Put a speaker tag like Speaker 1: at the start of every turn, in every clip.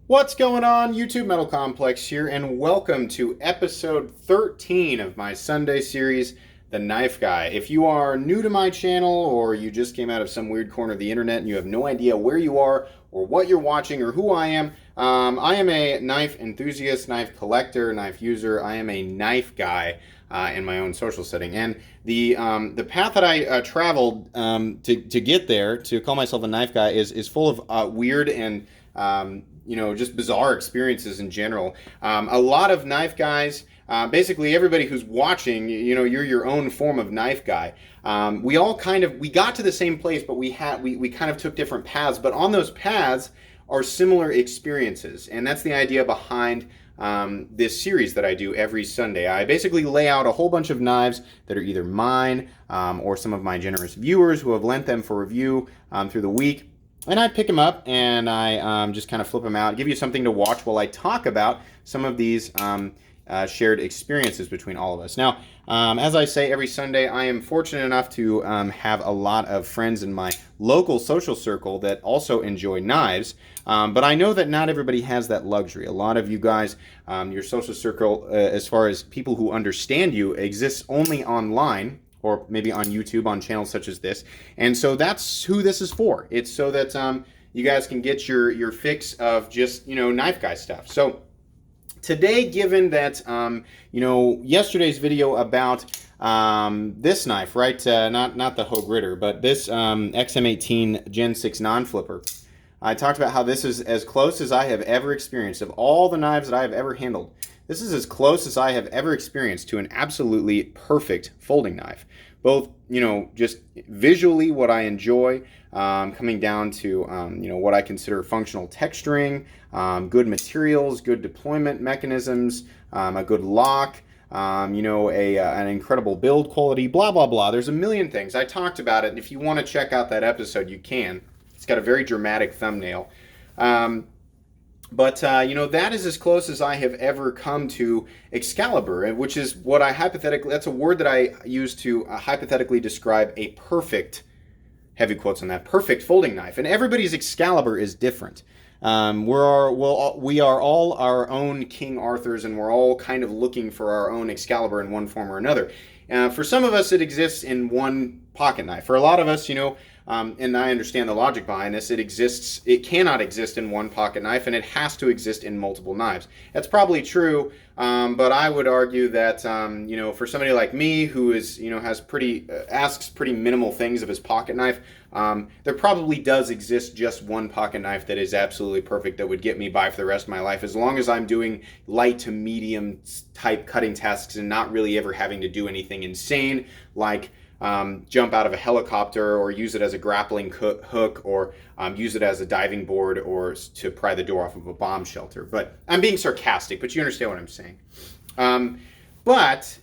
Speaker 1: What's going on, YouTube? Metal Complex here, and welcome to episode 13 of my Sunday series, The Knife Guy. If you are new to my channel or you just came out of some weird corner of the internet and you have no idea where you are or what you're watching or who I am a knife enthusiast, knife collector, knife user. I am a knife guy in my own social setting. And the path that I traveled to get there, to call myself a knife guy, is full of weird and just bizarre experiences in general. A lot of knife guys, basically everybody who's watching, you're your own form of knife guy. We got to the same place, but we kind of took different paths. But on those paths are similar experiences, and that's the idea behind this series that I do every Sunday. I basically lay out a whole bunch of knives that are either mine or some of my generous viewers who have lent them for review through the week. And I pick them up and I just kind of flip them out, give you something to watch while I talk about some of these shared experiences between all of us. Now, as I say every Sunday, I am fortunate enough to have a lot of friends in my local social circle that also enjoy knives. But I know that not everybody has that luxury. A lot of you guys, your social circle, as far as people who understand you, exists only online, or maybe on YouTube on channels such as this. And so that's who this is for. It's so that you guys can get your fix of just, knife guy stuff. So today, given that, yesterday's video about this knife, right? Not the Hogue Ritter, but this XM18 Gen 6 non-flipper. I talked about how this is as close as I have ever experienced of all the knives that I have ever handled. This is as close as I have ever experienced to an absolutely perfect folding knife. Both, just visually what I enjoy, coming down to, what I consider functional texturing, good materials, good deployment mechanisms, a good lock, an incredible build quality, blah, blah, blah. There's a million things. I talked about it, and if you want to check out that episode, you can. It's got a very dramatic thumbnail. But that is as close as I have ever come to Excalibur, which is what that's a word that I use to hypothetically describe a perfect, heavy quotes on that, perfect folding knife. And everybody's Excalibur is different. We are all our own King Arthurs, and we're all kind of looking for our own Excalibur in one form or another. For some of us, it exists in one pocket knife. For a lot of us, and I understand the logic behind this, it cannot exist in one pocket knife, and it has to exist in multiple knives. That's probably true, but I would argue that, for somebody like me who is, asks pretty minimal things of his pocket knife, there probably does exist just one pocket knife that is absolutely perfect that would get me by for the rest of my life, as long as I'm doing light to medium type cutting tasks and not really ever having to do anything insane like jump out of a helicopter or use it as a grappling hook or use it as a diving board or to pry the door off of a bomb shelter. But I'm being sarcastic, but you understand what I'm saying. But,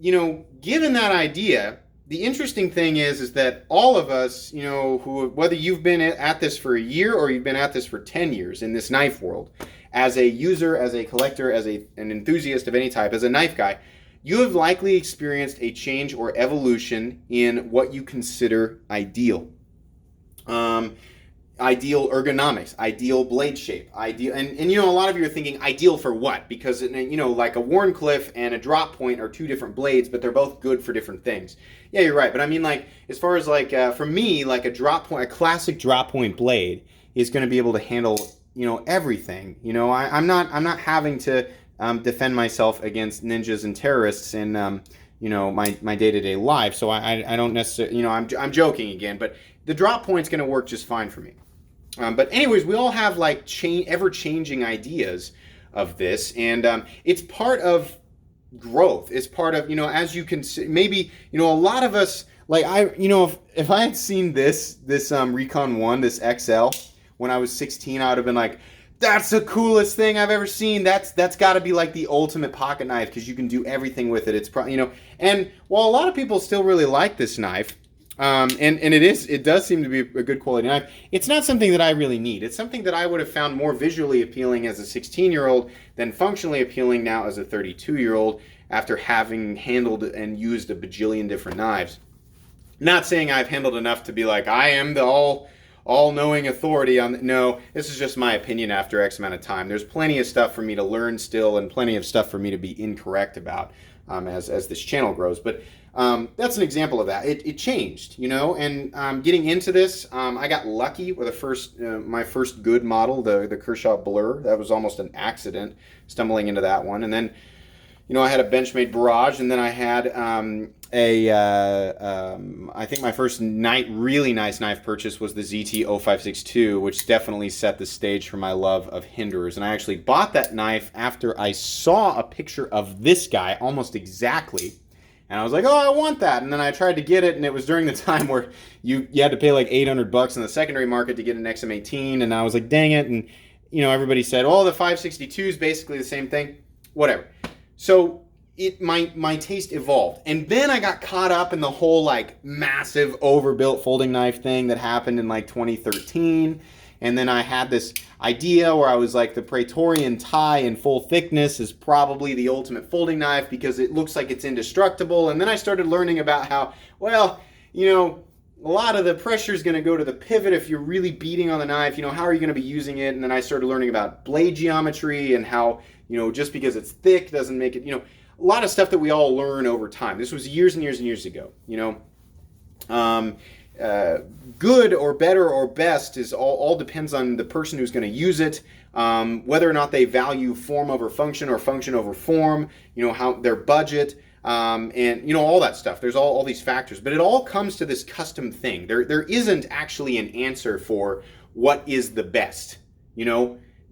Speaker 1: given that idea, the interesting thing is that all of us, whether you've been at this for a year or you've been at this for 10 years in this knife world, as a user, as a collector, as an enthusiast of any type, as a knife guy, you have likely experienced a change or evolution in what you consider ideal. Ideal ergonomics, ideal blade shape, ideal, and a lot of you are thinking ideal for what? Because, like a Wharncliffe and a drop point are two different blades, but they're both good for different things. Yeah, you're right. But I mean, like, as far as for me, like a classic drop point blade is going to be able to handle, everything. I'm not having to defend myself against ninjas and terrorists in my day-to-day life. So I don't necessarily, I'm joking again, but the drop point's going to work just fine for me. But anyways, we all have ever-changing ideas of this, and it's part of growth. It's part of, as you can see, maybe, a lot of us, like if I had seen this Recon 1, this XL, when I was 16, I would have been like, that's the coolest thing I've ever seen. That's got to be like the ultimate pocket knife because you can do everything with it. It's probably, and while a lot of people still really like this knife, and it does seem to be a good quality knife, it's not something that I really need. It's something that I would have found more visually appealing as a 16-year-old than functionally appealing now as a 32-year-old after having handled and used a bajillion different knives. Not saying I've handled enough to be like, I am the all-knowing authority on. No, this is just my opinion after X amount of time. There's plenty of stuff for me to learn still, and plenty of stuff for me to be incorrect about as this channel grows. But that's an example of that. It changed, and getting into this, I got lucky with my first good model, the Kershaw Blur. That was almost an accident, stumbling into that one. And then, I had a Benchmade Barrage, and then I had I think my first really nice knife purchase was the ZT-0562, which definitely set the stage for my love of Hinderers. And I actually bought that knife after I saw a picture of this guy almost exactly. And I was like, oh, I want that. And then I tried to get it, and it was during the time where you had to pay like $800 in the secondary market to get an XM18. And I was like, dang it. And, everybody said, oh, the 562 is basically the same thing. Whatever. So my taste evolved. And then I got caught up in the whole like massive overbuilt folding knife thing that happened in like 2013. And then I had this idea where I was like, the Praetorian tie in full thickness is probably the ultimate folding knife because it looks like it's indestructible. And then I started learning about how, well, a lot of the pressure is going to go to the pivot if you're really beating on the knife. How are you going to be using it? And then I started learning about blade geometry and how, just because it's thick doesn't make it, a lot of stuff that we all learn over time. This was years and years and years ago, good or better or best is all depends on the person who's going to use it, whether or not they value form over function or function over form, how their budget, and all that stuff. There's all these factors, but it all comes to this custom thing. There isn't actually an answer for what is the best.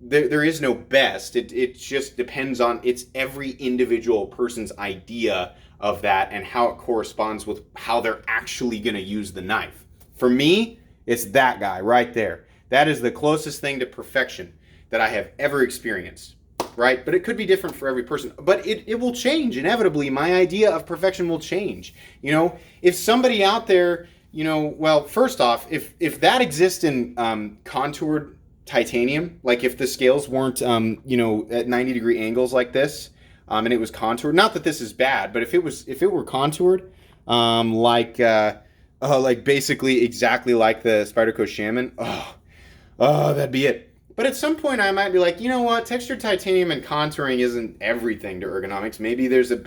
Speaker 1: There is no best. It just depends on, it's every individual person's idea of that and how it corresponds with how they're actually going to use the knife. For me, it's that guy right there. That is the closest thing to perfection that I have ever experienced, right? But it could be different for every person. But it will change inevitably. My idea of perfection will change. If somebody out there, well, first off, if that exists in contoured titanium, like if the scales weren't at 90-degree angles like this, and it was contoured, not that this is bad, but if it were contoured, like basically exactly like the Spyderco Shaman, that'd be it. But at some point I might be like, what, textured titanium and contouring isn't everything to ergonomics. Maybe there's and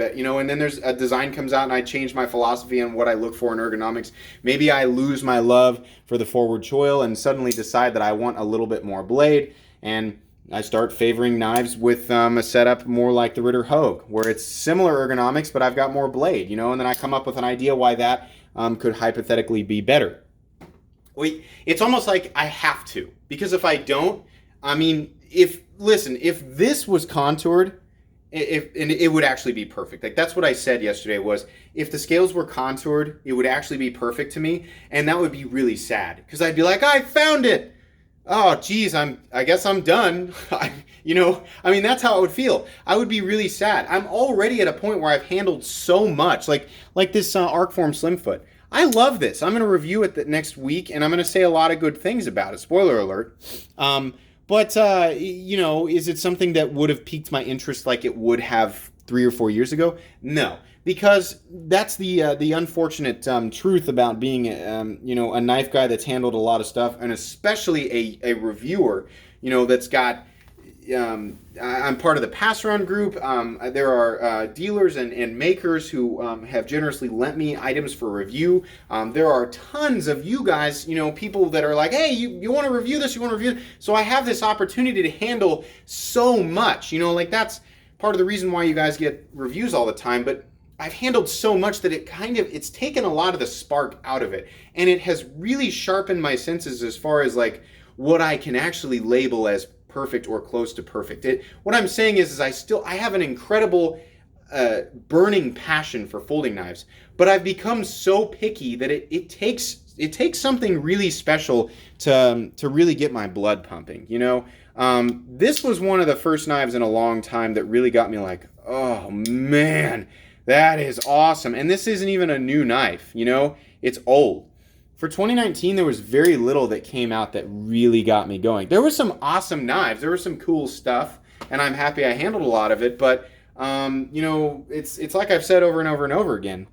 Speaker 1: then there's a design comes out and I change my philosophy on what I look for in ergonomics. Maybe I lose my love for the forward choil and suddenly decide that I want a little bit more blade, and I start favoring knives with a setup more like the Ritter Hogue, where it's similar ergonomics, but I've got more blade, and then I come up with an idea why that could hypothetically be better. It's almost like I have to, because if I don't, if this was contoured, it would actually be perfect. Like that's what I said yesterday was, if the scales were contoured, it would actually be perfect to me, and that would be really sad because I'd be like, I found it. Oh, geez, I guess I'm done. That's how it would feel. I would be really sad. I'm already at a point where I've handled so much, like this Arcform Slimfoot. I love this. I'm going to review it the next week, and I'm going to say a lot of good things about it. Spoiler alert. But is it something that would have piqued my interest like it would have 3 or 4 years ago? No, because that's the unfortunate truth about being a knife guy that's handled a lot of stuff, and especially a reviewer that's got. I'm part of the Pass Around group. There are dealers and makers who have generously lent me items for review. There are tons of you guys, people that are like, hey, you want to review this? You want to review it? So I have this opportunity to handle so much, that's part of the reason why you guys get reviews all the time. But I've handled so much that it's taken a lot of the spark out of it. And it has really sharpened my senses as far as like what I can actually label as perfect or close to perfect. What I'm saying is I have an incredible burning passion for folding knives, but I've become so picky that it takes something really special to really get my blood pumping. This was one of the first knives in a long time that really got me like, oh man, that is awesome. And this isn't even a new knife, it's old. For 2019, there was very little that came out that really got me going. There were some awesome knives. There was some cool stuff, and I'm happy I handled a lot of it. But, it's like I've said over and over and over again.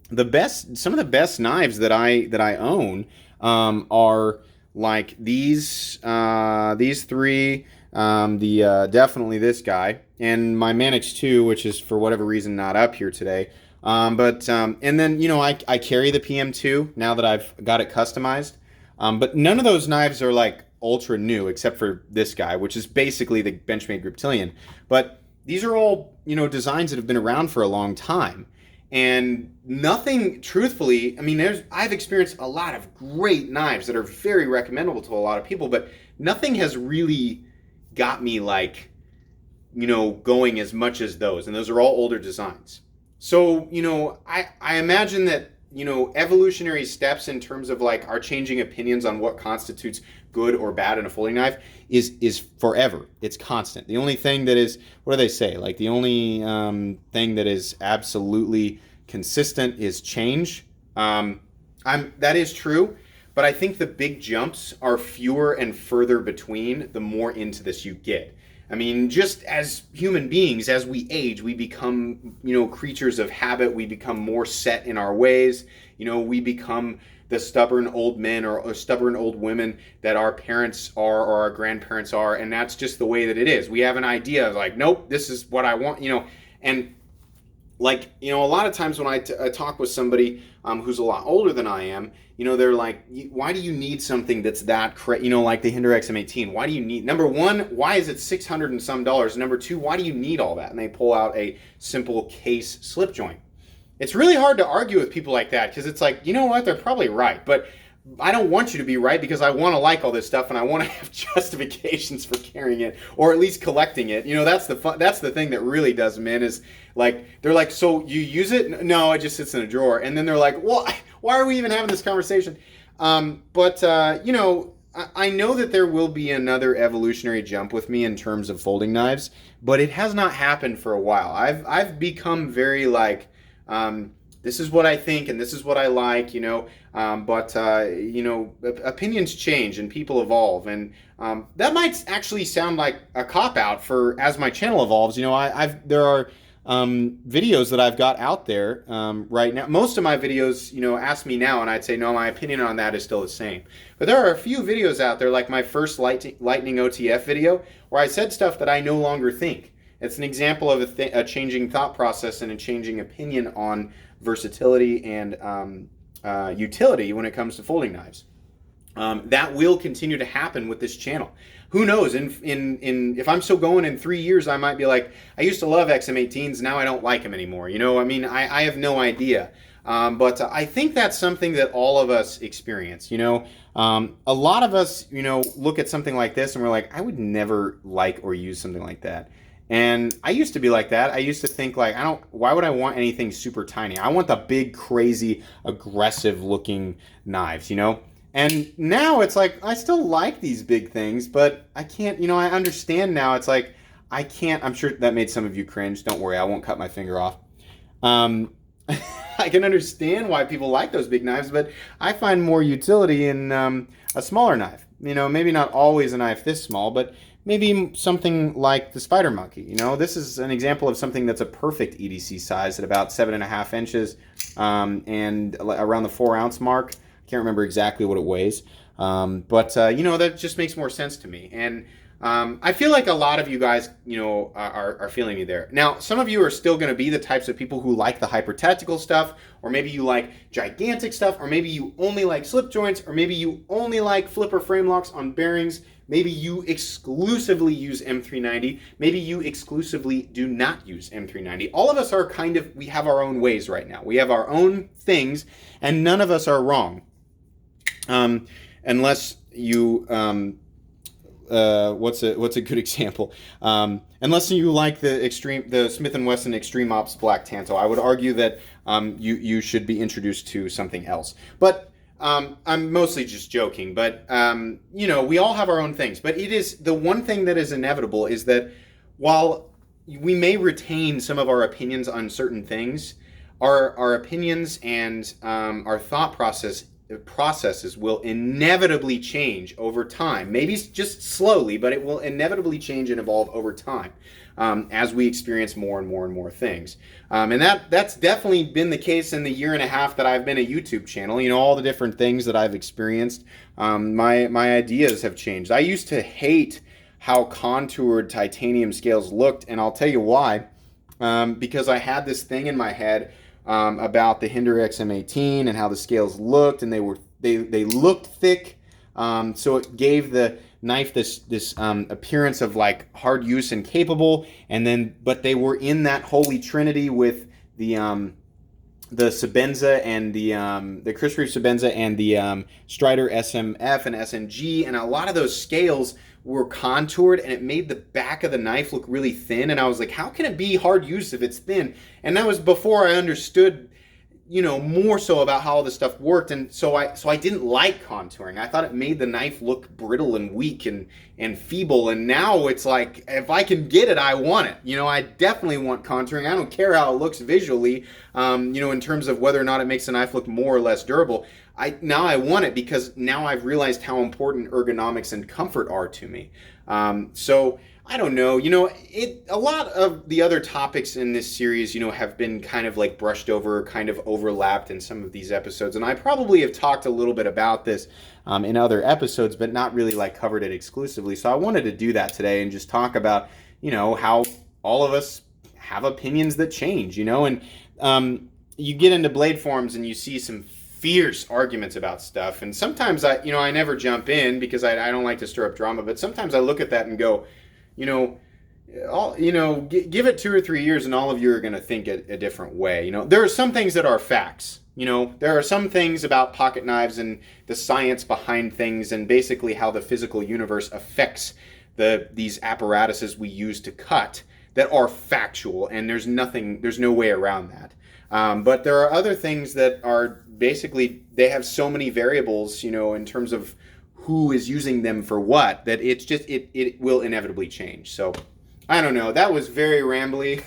Speaker 1: Some of the best knives that I own are like these three, definitely this guy, and my Manix 2, which is for whatever reason not up here today. And then, I carry the PM2 now that I've got it customized. But none of those knives are like ultra new except for this guy, which is basically the Benchmade Griptilian. But these are all, designs that have been around for a long time. And nothing, truthfully, I mean, I've experienced a lot of great knives that are very recommendable to a lot of people, but nothing has really got me like, going as much as those. And those are all older designs. So, I imagine that, evolutionary steps in terms of like our changing opinions on what constitutes good or bad in a folding knife is forever. It's constant. The only thing that is, what do they say? Like the only thing that is absolutely consistent is change. That is true, but I think the big jumps are fewer and further between the more into this you get. I mean, just as human beings, as we age, we become, creatures of habit. We become more set in our ways. We become the stubborn old men or stubborn old women that our parents are or our grandparents are. And that's just the way that it is. We have an idea of like, nope, this is what I want, and like, a lot of times when I talk with somebody who's a lot older than I am, they're like, why do you need something that's that like the Hinderer XM18? Why do you need, number one, why is it $600 and some dollars? Number two, why do you need all that? And they pull out a simple case slip joint. It's really hard to argue with people like that because it's like, you know what, they're probably right. But I don't want you to be right because I want to like all this stuff and I want to have justifications for carrying it or at least collecting it. That's the thing that really does them in is like, they're like, so you use it? No, it just sits in a drawer. And then they're like, well, why are we even having this conversation? I know that there will be another evolutionary jump with me in terms of folding knives, but it has not happened for a while. I've become very like, this is what I think and this is what I like, opinions change and people evolve. And that might actually sound like a cop-out for as my channel evolves. There are videos that I've got out there right now. Most of my videos, ask me now and I'd say, no, my opinion on that is still the same. But there are a few videos out there, like my first Lightning OTF video, where I said stuff that I no longer think. It's an example of a changing thought process and a changing opinion on versatility and utility when it comes to folding knives. That will continue to happen with this channel. Who knows? If I'm still going in 3 years, I might be like, I used to love XM18s, now I don't like them anymore. I have no idea. But I think that's something that all of us experience. A lot of us, look at something like this and we're like, I would never like or use something like that. And I used to be like that. I used to think like, why would I want anything super tiny? I want the big, crazy, aggressive looking knives, And now it's like, I still like these big things, but I can't, I understand now. It's like, I can't, I'm sure that made some of you cringe. Don't worry, I won't cut my finger off. I can understand why people like those big knives, but I find more utility in a smaller knife. Maybe not always a knife this small, but maybe something like the Spider Monkey. This is an example of something that's a perfect EDC size at about 7.5 inches and around the 4 ounce mark. Can't remember exactly what it weighs, that just makes more sense to me. And I feel like a lot of you guys, are feeling me there. Now, some of you are still going to be the types of people who like the hyper tactical stuff, or maybe you like gigantic stuff, or maybe you only like slip joints, or maybe you only like flipper frame locks on bearings. Maybe you exclusively use M390. Maybe you exclusively do not use M390. All of us are we have our own ways right now. We have our own things, and none of us are wrong. Unless you, what's a good example? Unless you like the Smith & Wesson Extreme Ops Black Tanto, I would argue that you should be introduced to something else. But I'm mostly just joking, but we all have our own things. But it is the one thing that is inevitable is that while we may retain some of our opinions on certain things, our opinions and our thought process processes will inevitably change over time. Maybe just slowly, but it will inevitably change and evolve over time as we experience more and more and more things. And that's definitely been the case in the year and a half that I've been a YouTube channel. You know, all the different things that I've experienced, my ideas have changed. I used to hate how contoured titanium scales looked, and I'll tell you why. Because I had this thing in my head about the Hinderer XM18 and how the scales looked, and they looked thick, so it gave the knife this appearance of like hard use and capable, and then but they were in that holy trinity with the Sebenza and the Chris Reeve Sebenza and the Strider SMF and SMG, and a lot of those scales were contoured, and it made the back of the knife look really thin. And I was like, how can it be hard use if it's thin? And that was before I understood, you know, more so about how all this stuff worked. And so I didn't like contouring. I thought it made the knife look brittle and weak and feeble. And now it's like, if I can get it, I want it. You know, I definitely want contouring. I don't care how it looks visually, you know, in terms of whether or not it makes the knife look more or less durable. Now I want it because now I've realized how important ergonomics and comfort are to me. So I don't know, you know, a lot of the other topics in this series, you know, have been kind of like brushed over, kind of overlapped in some of these episodes. And I probably have talked a little bit about this in other episodes, but not really like covered it exclusively. So I wanted to do that today and just talk about, you know, how all of us have opinions that change, you know, and you get into blade forums and you see some fierce arguments about stuff. And sometimes I never jump in because I don't like to stir up drama, but sometimes I look at that and go, give it 2 or 3 years and all of you are going to think a different way. You know, there are some things that are facts. You know, there are some things about pocket knives and the science behind things and basically how the physical universe affects these apparatuses we use to cut that are factual, and there's no way around that. But there are other things that are basically, they have so many variables, you know, in terms of who is using them for what, that it's just, it will inevitably change. So I don't know, that was very rambly,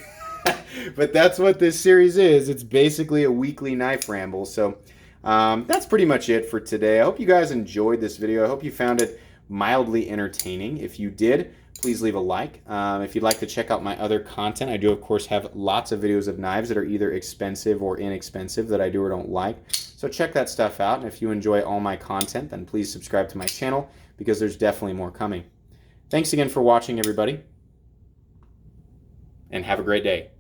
Speaker 1: but that's what this series is. It's basically a weekly knife ramble. So that's pretty much it for today. I hope you guys enjoyed this video. I hope you found it mildly entertaining. If you did, please leave a like. If you'd like to check out my other content, I do of course have lots of videos of knives that are either expensive or inexpensive that I do or don't like. So check that stuff out. And if you enjoy all my content, then please subscribe to my channel because there's definitely more coming. Thanks again for watching, everybody, and have a great day.